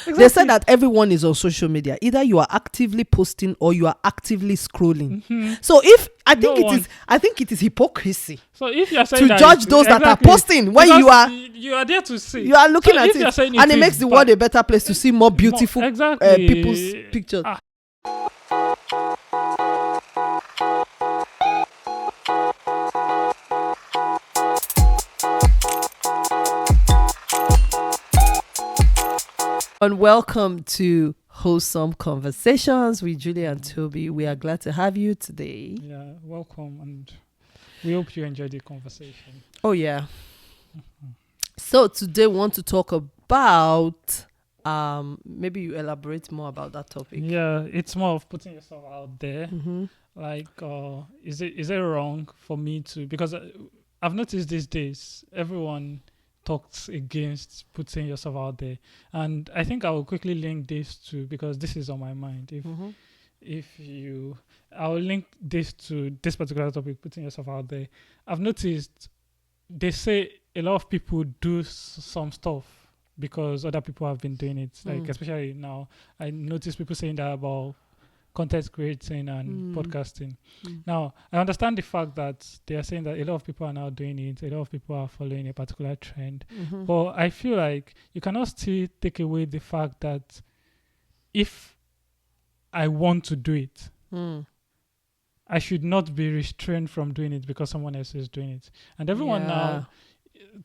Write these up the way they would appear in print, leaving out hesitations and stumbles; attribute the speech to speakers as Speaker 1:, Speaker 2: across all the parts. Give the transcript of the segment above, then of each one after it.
Speaker 1: They said that everyone is on social media. Either you are actively posting or you are actively scrolling. So if I think it is hypocrisy.
Speaker 2: So if you are saying
Speaker 1: to judge those that are posting when
Speaker 2: you are there to see,
Speaker 1: you are looking at it, and it makes the world a better place to see more beautiful people's pictures. And welcome to Wholesome Conversations with Julia and Toby. We are glad to have you today.
Speaker 2: Yeah, welcome, and we hope you enjoyed the conversation.
Speaker 1: Oh yeah. So today we want to talk about maybe you elaborate more about that topic.
Speaker 2: Yeah, it's more of putting yourself out there. Like, is it wrong for me to, because I've noticed these days everyone talks against putting yourself out there, and I think I will quickly link this to, because this is on my mind. I'll link this to this particular topic, putting yourself out there. I've noticed they say a lot of people do some stuff because other people have been doing it. Like, especially now, I notice people saying that about content creating and podcasting. Now, I understand the fact that they are saying that a lot of people are now doing it, a lot of people are following a particular trend. But I feel like you cannot still take away the fact that if I want to do it, I should not be restrained from doing it because someone else is doing it. And everyone now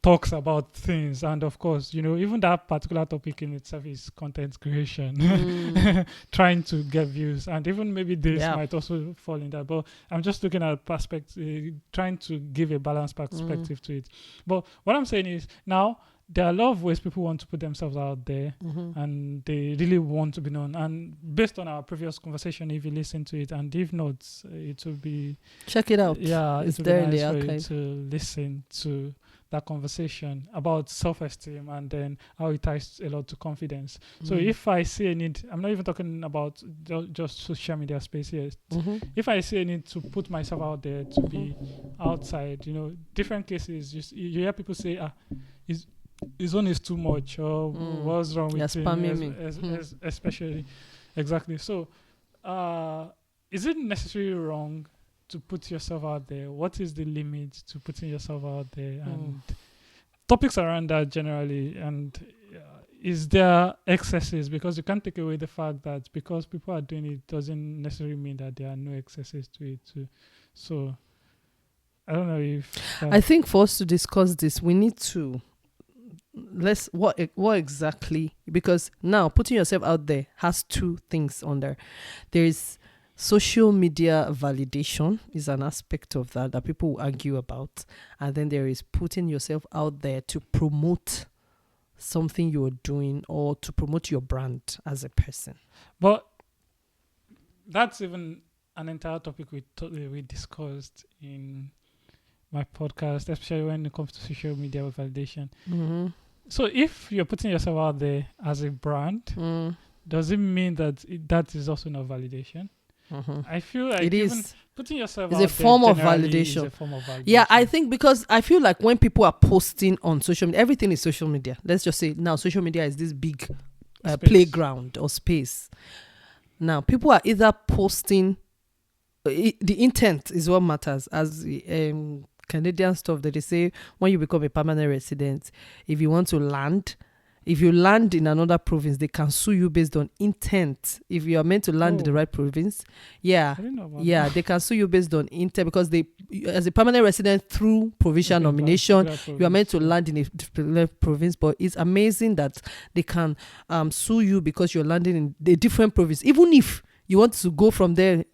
Speaker 2: talks about things, and of course, even that particular topic in itself is content creation, trying to get views, and even maybe this might also fall in that. But I'm just looking at perspective, trying to give a balanced perspective to it. But what I'm saying is, now there are a lot of ways people want to put themselves out there, and they really want to be known. And based on our previous conversation, if you listen to it, and if not, it will be,
Speaker 1: check it out.
Speaker 2: Yeah,
Speaker 1: it's
Speaker 2: it
Speaker 1: there
Speaker 2: will be
Speaker 1: in
Speaker 2: nice
Speaker 1: the
Speaker 2: for you
Speaker 1: archive
Speaker 2: to listen to that conversation about self-esteem, and then how it ties a lot to confidence. So if I see a need, I'm not even talking about just social media space here. If I see a need to put myself out there, to be outside, different cases, you hear people say, his own is too much, or what's wrong with him, especially. Exactly. So is it necessarily wrong to put yourself out there? What is the limit to putting yourself out there? And topics around that generally. And is there excesses? Because you can't take away the fact that because people are doing it doesn't necessarily mean that there are no excesses to it too. So I don't know if
Speaker 1: I think for us to discuss this, we need to what exactly, because now putting yourself out there has two things on there. There is social media validation is an aspect of that people will argue about, and then there is putting yourself out there to promote something you're doing or to promote your brand as a person.
Speaker 2: But that's even an entire topic we discussed in my podcast, especially when it comes to social media validation. So if you're putting yourself out there as a brand, does it mean that that is also not validation? I feel like
Speaker 1: it is.
Speaker 2: Putting yourself
Speaker 1: out
Speaker 2: there
Speaker 1: is a form of validation. Yeah, I think because I feel like when people are posting on social media, everything is social media. Let's just say now social media is this big playground or space. Now people are either posting, the intent is what matters. As Canadian stuff that they say, when you become a permanent resident, if you want to land, if you land in another province, they can sue you based on intent. If you are meant to land in the right province, they can sue you based on intent, because they, as a permanent resident through provincial nomination, you are meant to land in a different province. But it's amazing that they can sue you because you're landing in a different province, even if you want to go from there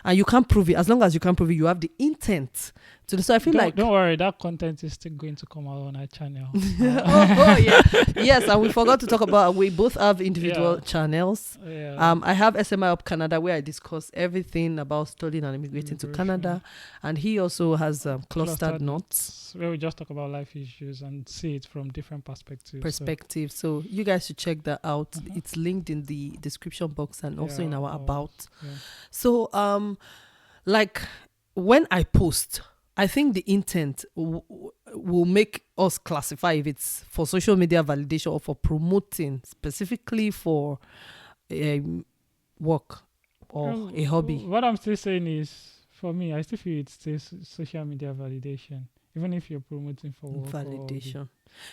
Speaker 1: and you can't prove it. As long as you can't prove it, you have the intent. So I feel
Speaker 2: don't worry, that content is still going to come out on our channel.
Speaker 1: Yeah. Yes, and we forgot to talk about, we both have individual channels. I have SMI Up Canada, where I discuss everything about studying and immigrating to Canada, and he also has Clustered Notes,
Speaker 2: where we just talk about life issues and see it from different perspectives.
Speaker 1: So you guys should check that out. It's linked in the description box and also in our about. So like when I post, I think the intent, will make us classify if it's for social media validation or for promoting, specifically for work or a hobby.
Speaker 2: What I'm still saying is, for me, I still feel it's still social media validation, even if you're promoting for work.
Speaker 1: Validation.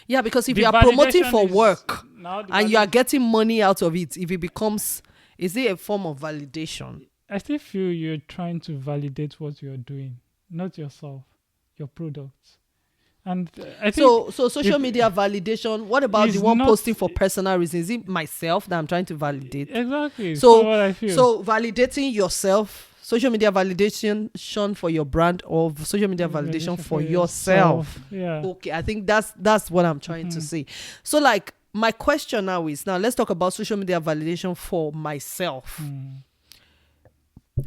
Speaker 1: Yeah, because if you are promoting for work and you are getting money out of it, if it becomes, is it a form of validation?
Speaker 2: I still feel you're trying to validate what you're doing, not yourself, your products. And I think
Speaker 1: so social media validation. What about the one posting for personal reasons? Is it myself that I'm trying to validate?
Speaker 2: Exactly.
Speaker 1: So
Speaker 2: what I feel.
Speaker 1: So validating yourself, social media validation for your brand, or social media validation for yourself.
Speaker 2: Yeah.
Speaker 1: Okay, I think that's what I'm trying to say. So like my question now is, now let's talk about social media validation for myself.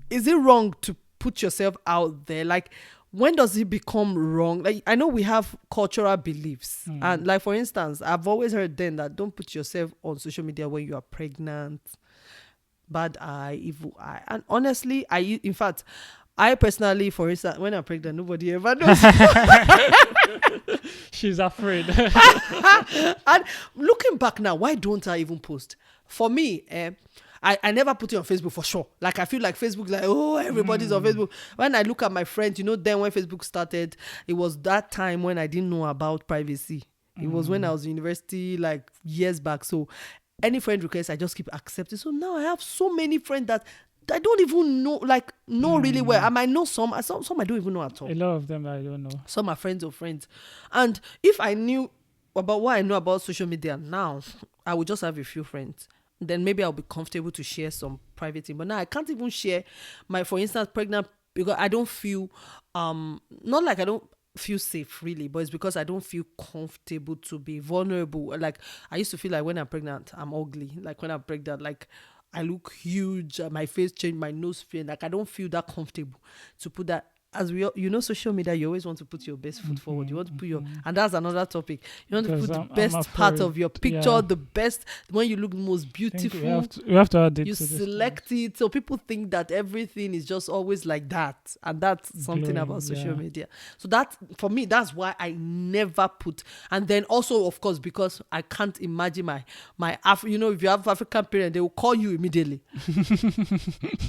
Speaker 1: Is it wrong to put yourself out there? Like, when does it become wrong? Like, I know we have cultural beliefs, and like, for instance, I've always heard then that don't put yourself on social media when you are pregnant, bad eye, evil eye. And honestly, in fact, I personally, for instance, when I'm pregnant, nobody ever knows.
Speaker 2: She's afraid.
Speaker 1: And looking back now, why don't I even post? For me, I never put it on Facebook for sure. Like, I feel like Facebook, like, oh, everybody's on Facebook. When I look at my friends, then when Facebook started, it was that time when I didn't know about privacy. It was when I was in university, like years back. So any friend request, I just keep accepting. So now I have so many friends that I don't even know, like, really well. I might know some I don't even know at all.
Speaker 2: A lot of them I don't know.
Speaker 1: Some are friends of friends. And if I knew about what I know about social media now, I would just have a few friends. Then maybe I'll be comfortable to share some private thing. But now I can't even share for instance, pregnant, because I don't feel, not like I don't feel safe really, but it's because I don't feel comfortable to be vulnerable. Like, I used to feel like when I'm pregnant, I'm ugly. Like, when I'm pregnant, like, I look huge, my face changed, my nose failed. Like, I don't feel that comfortable to put that. As we all, social media, you always want to put your best foot forward. You want to put and that's another topic. You want to put the best part of your picture, the best, when you look most beautiful.
Speaker 2: We have to add it.
Speaker 1: You select it. So people think that everything is just always like that. And that's something about social media. So that, for me, that's why I never put. And then also, of course, because I can't imagine my if you have African parents, they will call you immediately.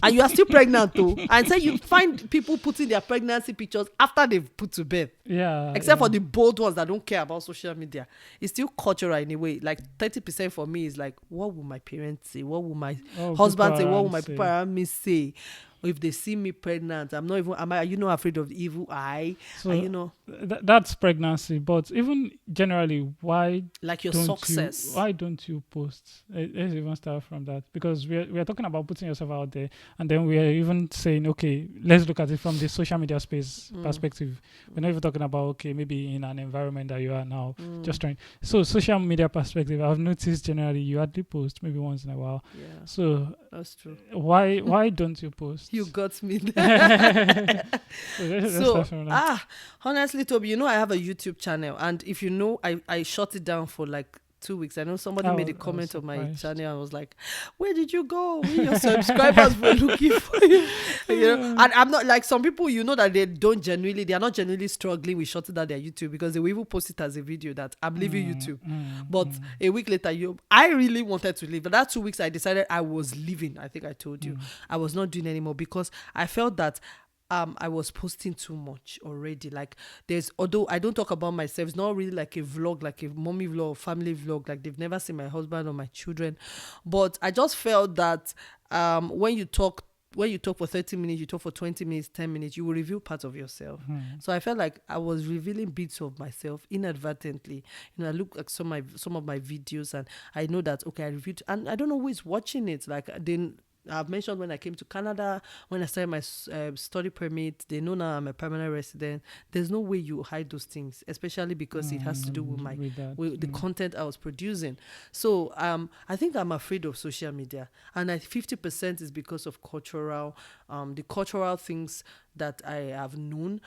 Speaker 1: And you are still pregnant too. And so you find people putting their pregnancy pictures after they've put to bed.
Speaker 2: Yeah.
Speaker 1: Except for the bold ones that don't care about social media. It's still cultural in a way. Like 30% for me is like, what will my parents say? What will my husband say? What will my people around me say? If they see me pregnant, I'm not even, are you not afraid of the evil eye?
Speaker 2: So that's pregnancy. But even generally, why
Speaker 1: like your success?
Speaker 2: Why don't you post? Let's even start from that, because we are talking about putting yourself out there, and then we are even saying, okay, let's look at it from the social media space perspective. We're not even talking about, okay, maybe in an environment that you are now just trying. So social media perspective, I've noticed generally you hardly post, maybe once in a while.
Speaker 1: Yeah.
Speaker 2: So
Speaker 1: that's true.
Speaker 2: Why don't you post?
Speaker 1: You got me there. Honestly, Toby, I have a YouTube channel, and if you know, I shut it down for like 2 weeks. I know somebody made a comment on my channel and was like, where did you go? Your subscribers were looking for you. And I'm not like some people, that they are not genuinely struggling with shutting down their YouTube, because they will even post it as a video that I'm leaving YouTube. But a week later, I really wanted to leave. But that 2 weeks, I decided I was leaving. I think I told you. I was not doing anymore, because I felt that I was posting too much already. Like, although I don't talk about myself, it's not really like a vlog, like a mommy vlog or family vlog. Like, they've never seen my husband or my children. But I just felt that when you talk for 30 minutes, you talk for 20 minutes, 10 minutes, you will reveal parts of yourself. So I felt like I was revealing bits of myself inadvertently. I look at some of my videos, and I know that, okay, I reviewed, and I don't know who is watching it. Like, I've mentioned when I came to Canada, when I started my study permit, they know now I'm a permanent resident. There's no way you hide those things, especially because it has to do with the content I was producing. So I think I'm afraid of social media, and 50% is because of the cultural things that I have known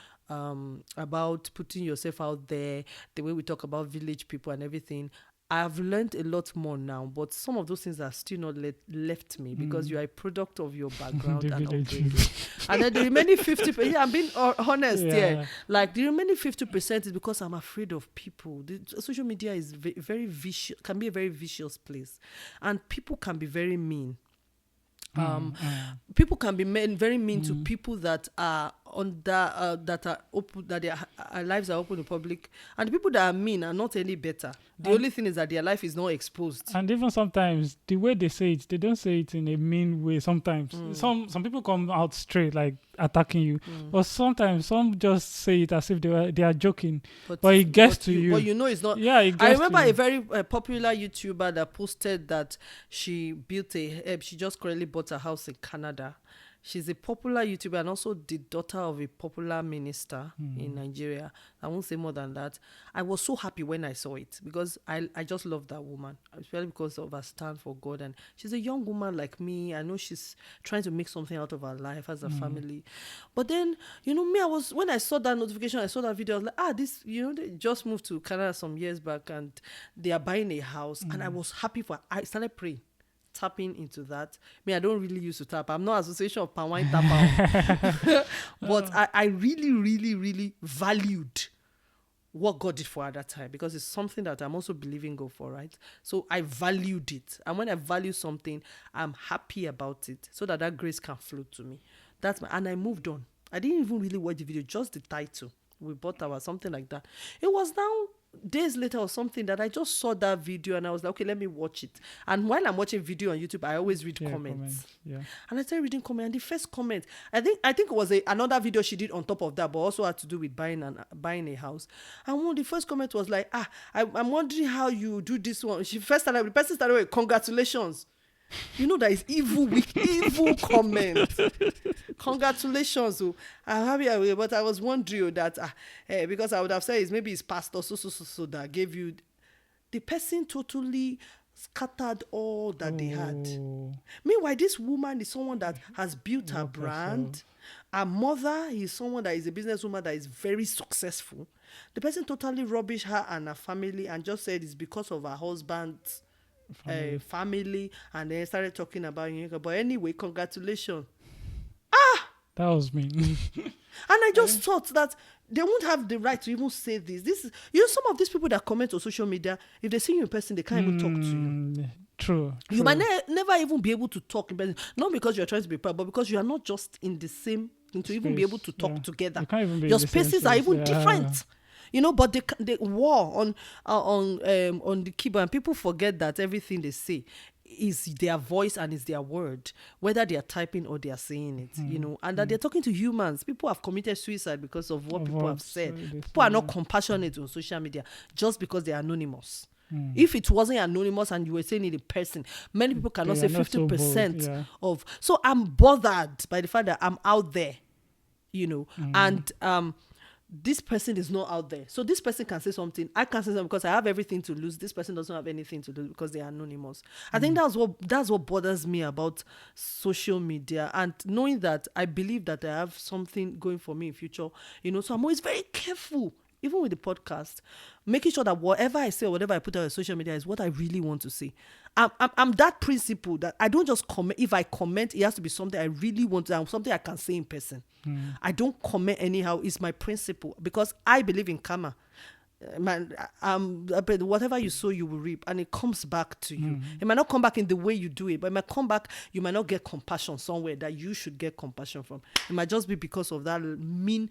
Speaker 1: about putting yourself out there, the way we talk about village people and everything. I've learned a lot more now, but some of those things are still not left me because you are a product of your background and upbringing. And then the remaining 50%, yeah, I'm being honest here. Like the remaining 50% is because I'm afraid of people. The social media is very vicious, can be a very vicious place, and people can be very mean. People can be very mean to people that are that are open, that their lives are open to public, and the people that are mean are not any better. The only thing is that their life is not exposed.
Speaker 2: And even sometimes the way they say it, they don't say it in a mean way. Sometimes some people come out straight, like attacking you, but sometimes some just say it as if they are joking, but it gets to you.
Speaker 1: But you know it's not.
Speaker 2: Yeah, it gets
Speaker 1: I remember a very popular YouTuber that posted that she built she just currently bought a house in Canada. She's a popular YouTuber and also the daughter of a popular minister in Nigeria. I won't say more than that. I was so happy when I saw it because I just love that woman, especially because of her stand for God. And she's a young woman like me. I know she's trying to make something out of her life as a family. But then, me, when I saw that notification, I saw that video, I was like, this, they just moved to Canada some years back and they are buying a house. And I was happy I started praying. Tapping into that. I don't really used to tap. I'm not association of palm wine tapper. But I really, really, really valued what God did for her at that time because it's something that I'm also believing God for, right? So I valued it. And when I value something, I'm happy about it so that grace can flow to me. And I moved on. I didn't even really watch the video, just the title. We bought something like that. It was now days later or something that I just saw that video and I was like, okay, let me watch it. And while I'm watching video on YouTube, I always read comments.
Speaker 2: Yeah.
Speaker 1: And I started reading comments. And the first comment, I think it was another video she did on top of that, but also had to do with buying a house. And one of the first comment was like, I'm wondering how you do this one. The person started with congratulations. That is evil with evil comment. Congratulations. I'm happy, but I was wondering that because I would have said maybe it's pastor so that gave you. The person totally scattered all that they had. Meanwhile, this woman is someone that has built her brand. Her mother is someone that is a businesswoman that is very successful. The person totally rubbished her and her family and just said it's because of her husband's family, and then started talking about it. But anyway, congratulations.
Speaker 2: That was me.
Speaker 1: And I just thought that they won't have the right to even say this. This is, some of these people that comment on social media, if they see you in person, they can't even talk to you.
Speaker 2: True.
Speaker 1: You might never even be able to talk in person, not because you're trying to be proud, but because you are not just in the same thing to even be able to talk together.
Speaker 2: You can't even be
Speaker 1: your spaces are even different. But they war on the keyboard, and people forget that everything they say is their voice and is their word, whether they are typing or they are saying it, and that they're talking to humans. People have committed suicide because of what people have said. People are not compassionate on social media just because they are anonymous. If it wasn't anonymous and you were saying it in person, many people cannot say 50% of. So I'm bothered by the fact that I'm out there, and this person is not out there. So this person can say something. I can say something because I have everything to lose. This person doesn't have anything to lose because they are anonymous. I think that's what bothers me about social media, and knowing that I believe that I have something going for me in future, so I'm always very careful, even with the podcast, making sure that whatever I say or whatever I put out on social media is what I really want to say. I'm that principle that I don't just comment. If I comment, it has to be something I really want to, something I can say in person. I don't comment anyhow. It's my principle because I believe in karma. Whatever you sow, you will reap, and it comes back to you. It might not come back in the way you do it, but it might come back. You might not get compassion somewhere that you should get compassion from. It might just be because of that mean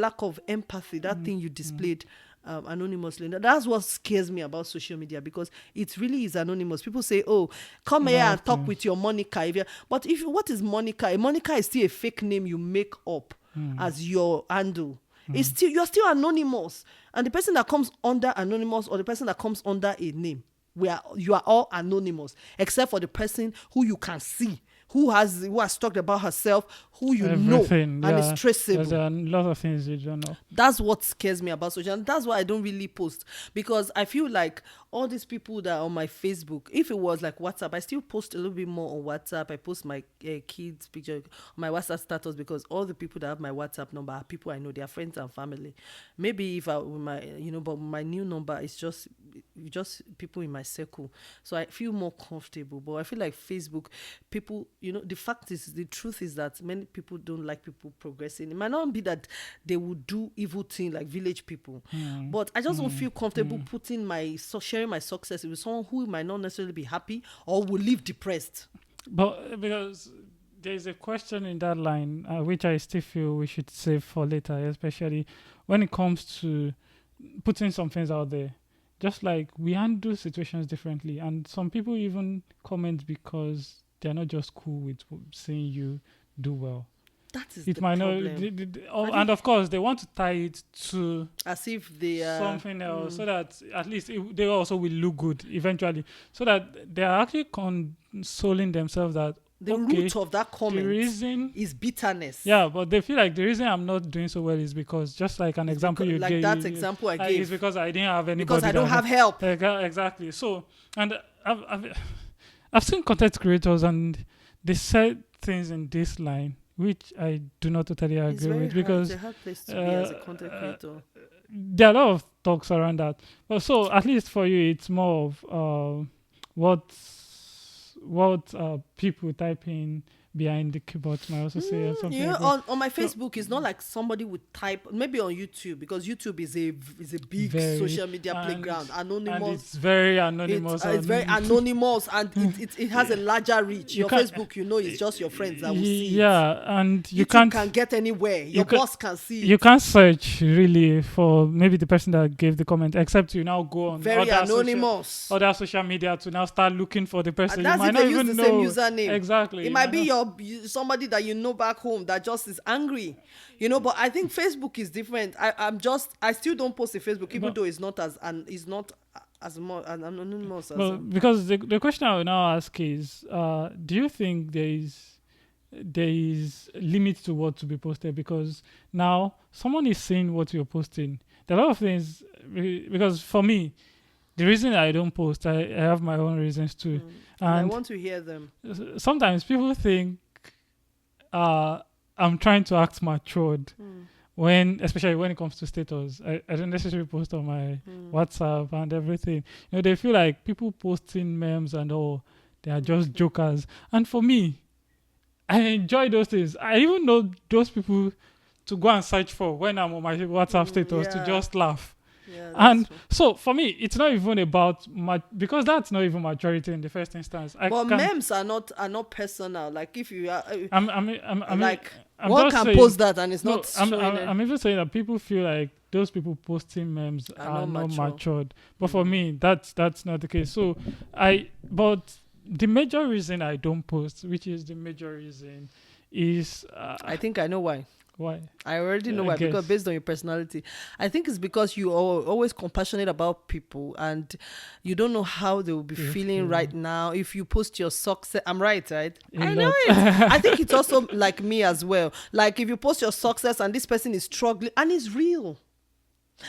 Speaker 1: lack of empathy, that thing you displayed anonymously. That's what scares me about social media, because it really is anonymous. People say, "Oh, come here and talk with your Monica." But what is Monica? Monica is still a fake name you make up as your handle. It's you're still anonymous, and the person that comes under anonymous or the person that comes under a name, you are all anonymous, except for the person who you can see, who has talked about herself, who
Speaker 2: everything,
Speaker 1: know, and it's traceable.
Speaker 2: There's a lot of things you don't know.
Speaker 1: That's what scares me about social, and that's why I don't really post, because I feel like all these people that are on my Facebook, if it was like WhatsApp, I still post a little bit more on WhatsApp. I post my kids' picture on my WhatsApp status, because all the people that have my WhatsApp number are people I know, they are friends and family. Maybe if but my new number is just just people in my circle. So I feel more comfortable. But I feel like Facebook, people, the fact is, the truth is that many people don't like people progressing. It might not be that they would do evil things like village people, but I just don't feel comfortable sharing my success with someone who might not necessarily be happy or will live depressed.
Speaker 2: But because there's a question in that line, which I still feel we should save for later, especially when it comes to putting some things out there. Just like we handle situations differently, and some people even comment because they're not just cool with seeing you do well.
Speaker 1: That is it. Might
Speaker 2: not, and of course, they want to tie it to
Speaker 1: as if they are
Speaker 2: something else, so that at least they also will look good eventually. So that they are actually consoling themselves that
Speaker 1: the root of that comment is bitterness.
Speaker 2: Yeah, but they feel like the reason I'm not doing so well is because, just like an example you gave,
Speaker 1: example I gave,
Speaker 2: is because I didn't have anybody.
Speaker 1: Because I don't have help.
Speaker 2: Exactly. So, and I've seen content creators and they said things in this line which I do not totally agree with, because
Speaker 1: it's a hard place to be as a content creator.
Speaker 2: There are a lot of talks around that. But so at least for you, it's more of what people type in behind the keyboard might also say or something.
Speaker 1: Yeah,
Speaker 2: like
Speaker 1: on my Facebook, it's not like somebody would type, maybe on YouTube, because YouTube is a big social media playground. Anonymous.
Speaker 2: And it's very anonymous.
Speaker 1: It's very anonymous, and it has a larger reach. Your Facebook, it's just your friends that will see it.
Speaker 2: Yeah, and you
Speaker 1: can't get anywhere. Your boss can see it.
Speaker 2: You can't search really for maybe the person that gave the comment, except you now go on
Speaker 1: very anonymous
Speaker 2: other social media to now start looking for the person.
Speaker 1: And that's
Speaker 2: you might
Speaker 1: if
Speaker 2: not
Speaker 1: use
Speaker 2: even
Speaker 1: the
Speaker 2: know.
Speaker 1: same username.
Speaker 2: Exactly.
Speaker 1: It might be somebody that back home that just is angry, but I think Facebook is different. I still don't post to Facebook, even though it's not as much anonymous as
Speaker 2: because the question I will now ask is, do you think there is limit to what to be posted? Because now someone is seeing what you're posting. There are a lot of things, because for me, the reason I don't post, I have my own reasons too.
Speaker 1: And I want to hear them.
Speaker 2: Sometimes people think I'm trying to act matured especially when it comes to status. I don't necessarily post on my WhatsApp and everything. They feel like people posting memes and all, they are just jokers. And for me, I enjoy those things. I even know those people to go and search for when I'm on my WhatsApp status to just laugh.
Speaker 1: Yeah,
Speaker 2: and true. So for me, it's not even about because that's not even maturity in the first instance.
Speaker 1: Memes are not personal. Like if you are,
Speaker 2: I'm
Speaker 1: one can
Speaker 2: saying,
Speaker 1: post that and it's not.
Speaker 2: I'm even saying that people feel like those people posting memes are not matured. But for me, that's not the case. So but the major reason I don't post, which is the major reason, is
Speaker 1: I think I know why.
Speaker 2: Why?
Speaker 1: I already know why, because based on your personality. I think it's because you are always compassionate about people and you don't know how they will be feeling right now. If you post your success, I'm right? I know it. I think it's also like me as well. Like if you post your success and this person is struggling and it's real.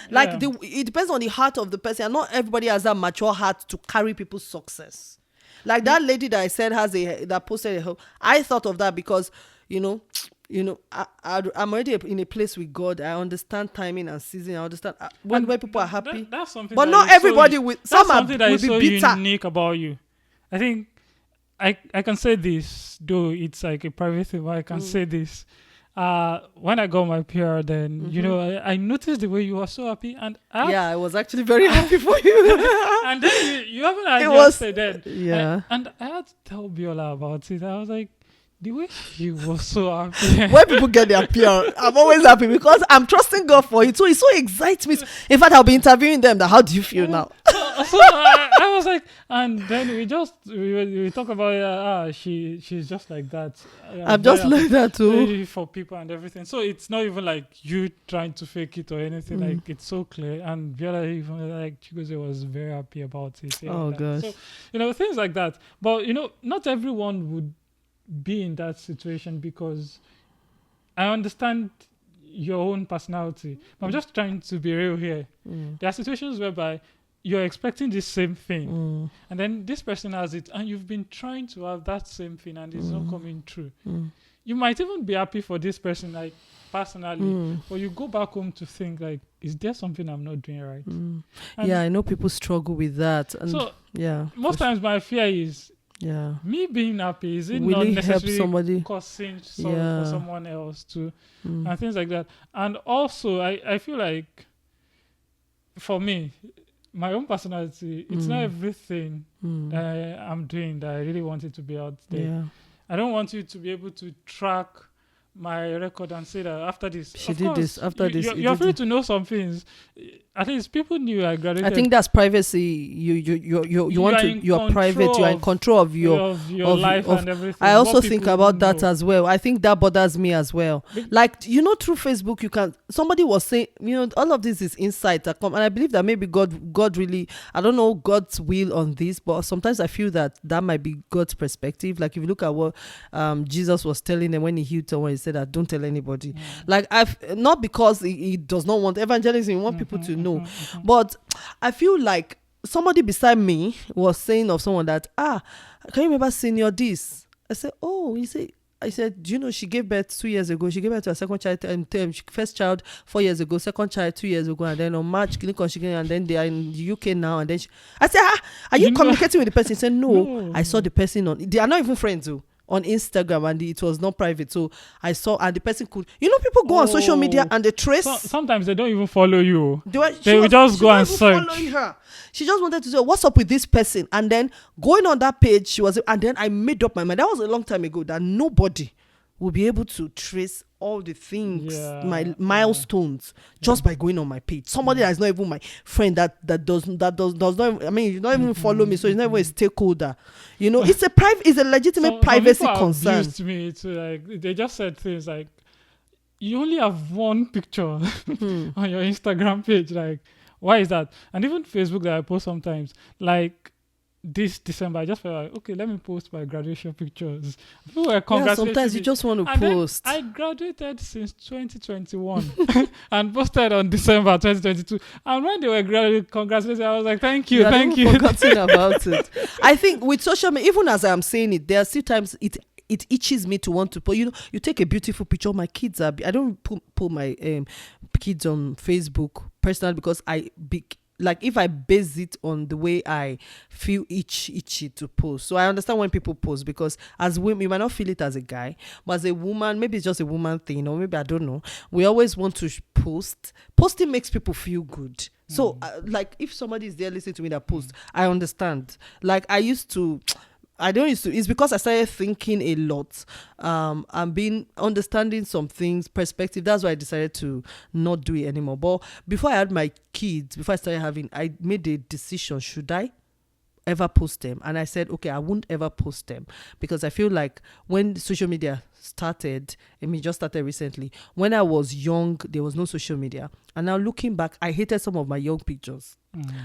Speaker 1: Like it depends on the heart of the person, and not everybody has that mature heart to carry people's success. Like that lady that I said that posted I thought of that because, I'm already in a place with God. I understand timing and season. I understand when people are happy.
Speaker 2: That's something.
Speaker 1: But not everybody will. Some will be bitter.
Speaker 2: So unique about you. I think I can say this, though it's like a private thing, but I can say this. When I got my PR, then I noticed the way you were so happy, and
Speaker 1: I was actually very happy for you.
Speaker 2: And then you haven't said that.
Speaker 1: Yeah.
Speaker 2: And I had to tell Biola about it. I was like, the way she was so happy.
Speaker 1: When people get their PR, I'm always happy because I'm trusting God for it. So it so excites me. In fact, I'll be interviewing them. How do you feel now?
Speaker 2: So I was like, and then we talk about she's just like that.
Speaker 1: I'm just like that too.
Speaker 2: For people and everything. So it's not even like you trying to fake it or anything. Like it's so clear. And Viola even like Chigozie was very happy about it.
Speaker 1: Oh gosh.
Speaker 2: So things like that. But not everyone would be in that situation, because I understand your own personality. I'm just trying to be real here. There are situations whereby you're expecting the same thing, and then this person has it, and you've been trying to have that same thing, and it's not coming true. you might even be happy for this person, like personally, but you go back home to think, like, is there something I'm not doing right?
Speaker 1: Yeah, I know people struggle with that. And
Speaker 2: so
Speaker 1: yeah,
Speaker 2: most times my fear is
Speaker 1: yeah,
Speaker 2: me being happy, is it
Speaker 1: will
Speaker 2: not
Speaker 1: it help
Speaker 2: necessarily
Speaker 1: somebody?
Speaker 2: causing sorrow for someone else too, and things like that. And also I feel like for me, my own personality, it's not everything that I'm doing that I really want it to be out there.
Speaker 1: Yeah.
Speaker 2: I don't want you to be able to track my record and say that after this,
Speaker 1: She
Speaker 2: of
Speaker 1: did
Speaker 2: course,
Speaker 1: this, after this.
Speaker 2: You're free to know some things. At least people knew I graduated.
Speaker 1: I think that's privacy. You want to. You're private. You are in control of your
Speaker 2: life and everything.
Speaker 1: I also think about that as well. I think that bothers me as well. Like, through Facebook, you can. Somebody was saying, all of this is insight that come, and I believe that maybe God really. I don't know God's will on this, but sometimes I feel that might be God's perspective. Like if you look at what Jesus was telling them when he healed someone, he said that don't tell anybody. Like not because he does not want evangelism, he wants people to know, but I feel like somebody beside me was saying of someone that can you remember senior this? I said, I said, do you know she gave birth 2 years ago? She gave birth to her second child, first child 4 years ago, second child 2 years ago, and then on March, and then they are in the UK now. And then I said, are you communicating with the person? He said, no. I saw the person they are not even friends though. On Instagram, and it was not private, so I saw, and the person could, people go on social media and they trace.
Speaker 2: Sometimes they don't even follow you.
Speaker 1: They
Speaker 2: will just go and search.
Speaker 1: Her. She just wanted to say, what's up with this person? And then going on that page, and then I made up my mind. That was a long time ago, that nobody will be able to trace all the things, my milestones, just by going on my page. Somebody that is not even my friend, that does not. I mean, you don't even follow me, so it's not even a stakeholder. It's a legitimate privacy concern.
Speaker 2: Abused me to, like, they just said things like, you only have one picture on your Instagram page. Like, why is that? And even Facebook that I post sometimes, like, this December, I just felt like, okay, let me post my graduation pictures. People were congratulating
Speaker 1: sometimes you just want to post.
Speaker 2: I graduated since 2021 and posted on December 2022. And when they were congratulating, I was like, thank you.
Speaker 1: Forgotten about it. I think with social media, even as I'm saying it, there are still times it itches me to want to put. You take a beautiful picture. My kids I don't put my kids on Facebook personally because like if I base it on the way I feel itchy to post. So I understand when people post, because as women, you might not feel it as a guy, but as a woman, maybe it's just a woman thing, or maybe I don't know. We always want to post. Posting makes people feel good. So like if somebody is there listening to me that post, I understand. Like it's because I started thinking a lot and understanding some things, perspective. That's why I decided to not do it anymore. But before I had my kids, before I started having, I made a decision, should I ever post them? And I said, okay, I won't ever post them, because I feel like when social media started, just started recently. When I was young, there was no social media. And now looking back, I hated some of my young pictures.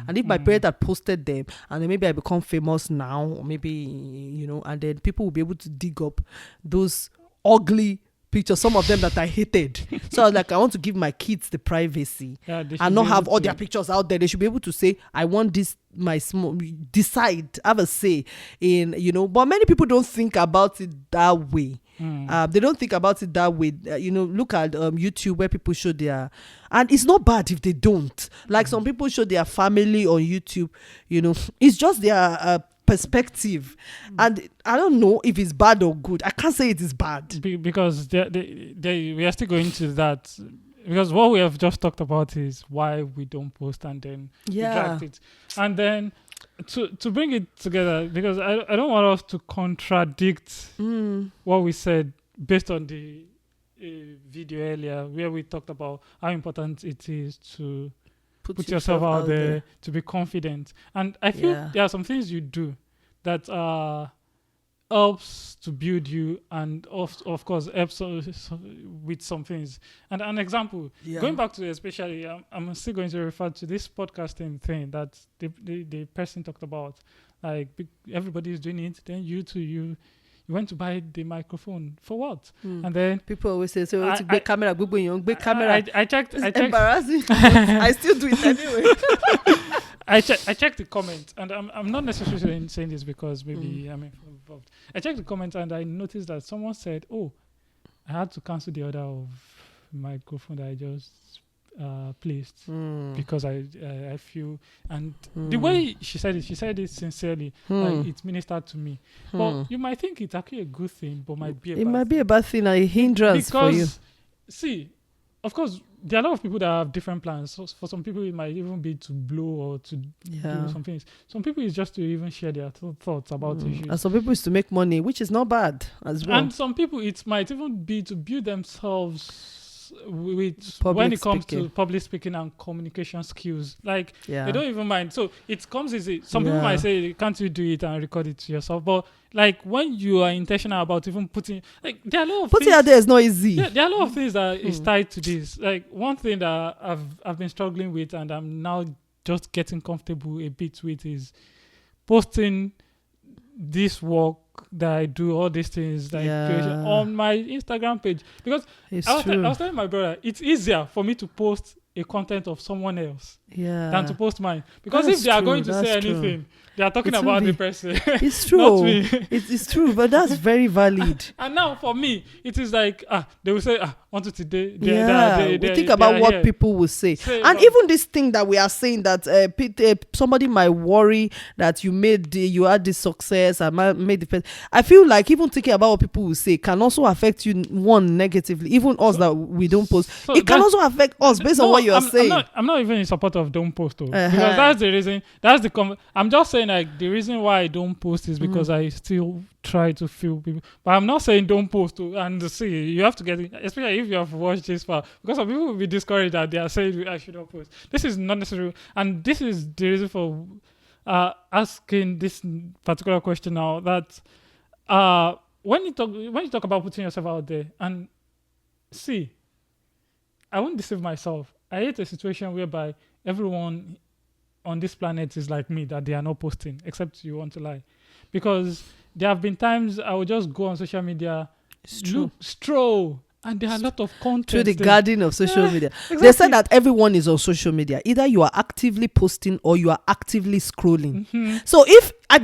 Speaker 1: And if my parents had posted them, and then maybe I become famous now, or maybe, and then people will be able to dig up those ugly pictures, some of them that I hated. So I was like, I want to give my kids the privacy and not have all their pictures out there. They should be able to say, I want this, decide, have a say in, but many people don't think about it that way. They don't think about it that way. Look at YouTube, where people show and it's not bad if they don't. Like some people show their family on YouTube, it's just their perspective. And I don't know if it's bad or good. I can't say it is bad.
Speaker 2: Because we are still going to that. Because what we have just talked about is why we don't post, and then we dragged it. And then to bring it together, because I don't want us to contradict what we said based on the video earlier, where we talked about how important it is to put yourself out there, to be confident. And I feel there are some things you do that helps to build you, and of course helps with some things. And an example, going back to especially, I'm still going to refer to this podcasting thing that the person talked about. Like everybody is doing it, then you too, you went to buy the microphone for what? And then
Speaker 1: people always say, so it's big camera, big camera.
Speaker 2: I checked.
Speaker 1: Embarrassing. I still do it anyway.
Speaker 2: I checked the comments, and I'm not necessarily saying this because maybe I'm involved. I checked the comments and I noticed that someone said, "Oh, I had to cancel the order of microphone that I just placed because I feel, and the way she said it sincerely, like it ministered to me. But you might think it's actually a good thing, but might be a bad thing,
Speaker 1: a hindrance for you.
Speaker 2: See, of course, there are a lot of people that have different plans. So for some people, it might even be to blow or to do some things. Some people it's just to even share their thoughts about issues.
Speaker 1: And some people is to make money, which is not bad as well.
Speaker 2: And some people it might even be to build themselves with when it comes to public speaking and communication skills. Like they don't even mind. So it comes easy. Some people might say, can't you do it and record it to yourself? But like when you are intentional about even putting, like there are a lot of
Speaker 1: putting
Speaker 2: things,
Speaker 1: out there is not easy.
Speaker 2: Yeah, there are a lot of things that is tied to this. Like one thing that I've been struggling with and I'm now just getting comfortable a bit with is posting this work that I do, all these things like creation on my Instagram page, because I was telling my brother it's easier for me to post a content of someone else than to post mine, because if they are going to say anything, they are talking about the person.
Speaker 1: It's true. Not me. It's true, but that's very valid.
Speaker 2: And now for me, it is like they will say want to today.
Speaker 1: We think about what people will say, and even this thing that we are saying that somebody might worry that you had this success and made the person. I feel like even thinking about what people will say can also affect you negatively. Even us that we don't post, it can also affect us based on what you are saying.
Speaker 2: I'm not even in support of don't post because that's the reason. I'm just saying like the reason why I don't post is because I still try to feel people. But I'm not saying don't post and see you have to get it, especially if you have watched this far, because some people will be discouraged that they are saying I should not post. This is not necessary, and this is the reason for asking this particular question now. That when you talk about putting yourself out there, and see, I won't deceive myself. I hate a situation whereby everyone on this planet is like me, that they are not posting, except you want to lie. Because there have been times I will just go on social media, stroll, and there are a lot of content.
Speaker 1: Through the garden of social media. Exactly. They said that everyone is on social media. Either you are actively posting or you are actively scrolling. Mm-hmm. So I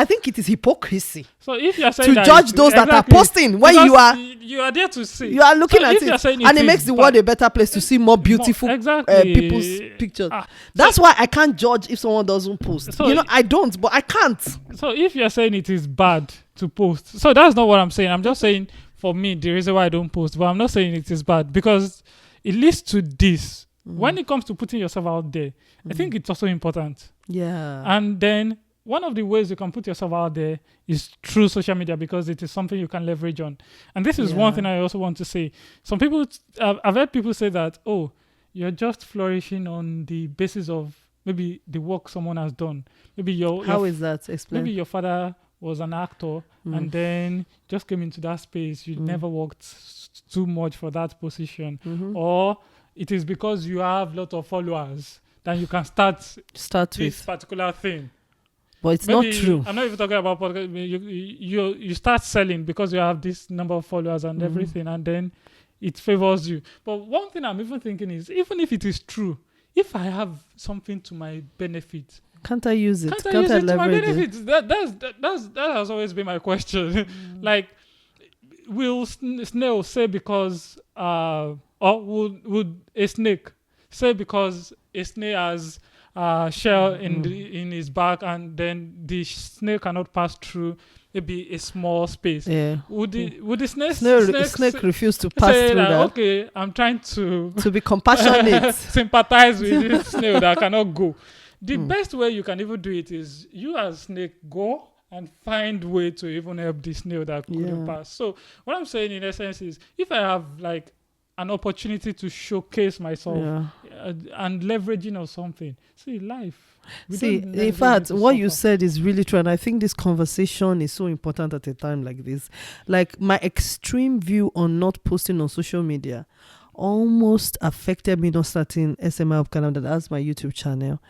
Speaker 1: think it is hypocrisy.
Speaker 2: So if you are saying
Speaker 1: to judge those that are posting when you
Speaker 2: are there to see,
Speaker 1: you are looking at it, and it makes the world a better place to see more beautiful people's pictures. That's why I can't judge if someone doesn't post. So I don't, but I can't.
Speaker 2: So if you are saying it is bad to post, so that's not what I'm saying. I'm just saying, for me, the reason why I don't post, but I'm not saying it is bad, because it leads to this. When it comes to putting yourself out there, I think it's also important.
Speaker 1: Yeah.
Speaker 2: And then one of the ways you can put yourself out there is through social media, because it is something you can leverage on. And this is one thing I also want to say. Some people, I've heard people say that, you're just flourishing on the basis of maybe the work someone has done. Maybe
Speaker 1: How is that? Explain.
Speaker 2: Maybe your father was an actor and then just came into that space. You never worked too much for that position. Mm-hmm. Or it is because you have a lot of followers that you can start this with particular thing.
Speaker 1: But it's not true.
Speaker 2: I'm not even talking about podcast. You start selling because you have this number of followers and everything, and then it favors you. But one thing I'm even thinking is, even if it is true, if I have something to my benefit,
Speaker 1: can't I use it?
Speaker 2: Can't I use it to my benefit? That has always been my question. Like, will snail say because or would a snake say because a snake has shell in his back, and then the snake cannot pass through maybe a small space?
Speaker 1: Yeah.
Speaker 2: Would the
Speaker 1: snake refuse to pass through that?
Speaker 2: Okay, I'm trying to
Speaker 1: be compassionate,
Speaker 2: sympathize with this snail that cannot go. The best way you can even do it is you as snake go and find way to even help the snail that couldn't pass. So what I'm saying in essence is, if I have like an opportunity to showcase myself and leveraging or something, life.
Speaker 1: In fact, what you said is really true, and I think this conversation is so important at a time like this. Like, my extreme view on not posting on social media almost affected me not starting SMI of Canada. That's my YouTube channel.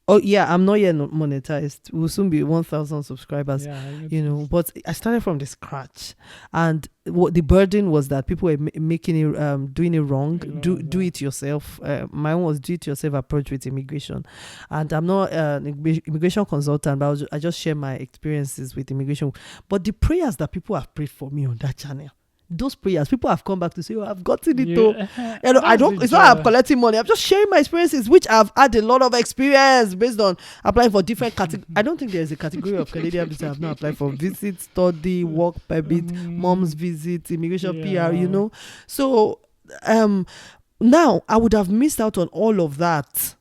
Speaker 1: I'm not yet monetized. We'll soon be 1,000 subscribers, but I started from the scratch, and what the burden was that people were making it, doing it wrong. Do it yourself. My own was do it yourself approach with immigration, and I'm not an immigration consultant, but I just share my experiences with immigration. But the prayers that people have prayed for me on that channel, those prayers, people have come back to say, oh, I've gotten it though. I don't, it's not I'm collecting money. I'm just sharing my experiences, which I've had a lot of experience based on applying for different categories. I don't think there's a category of Canadian visa I've not applied for. Visit, study, work permit, mom's visit, immigration, PR, So now I would have missed out on all of that.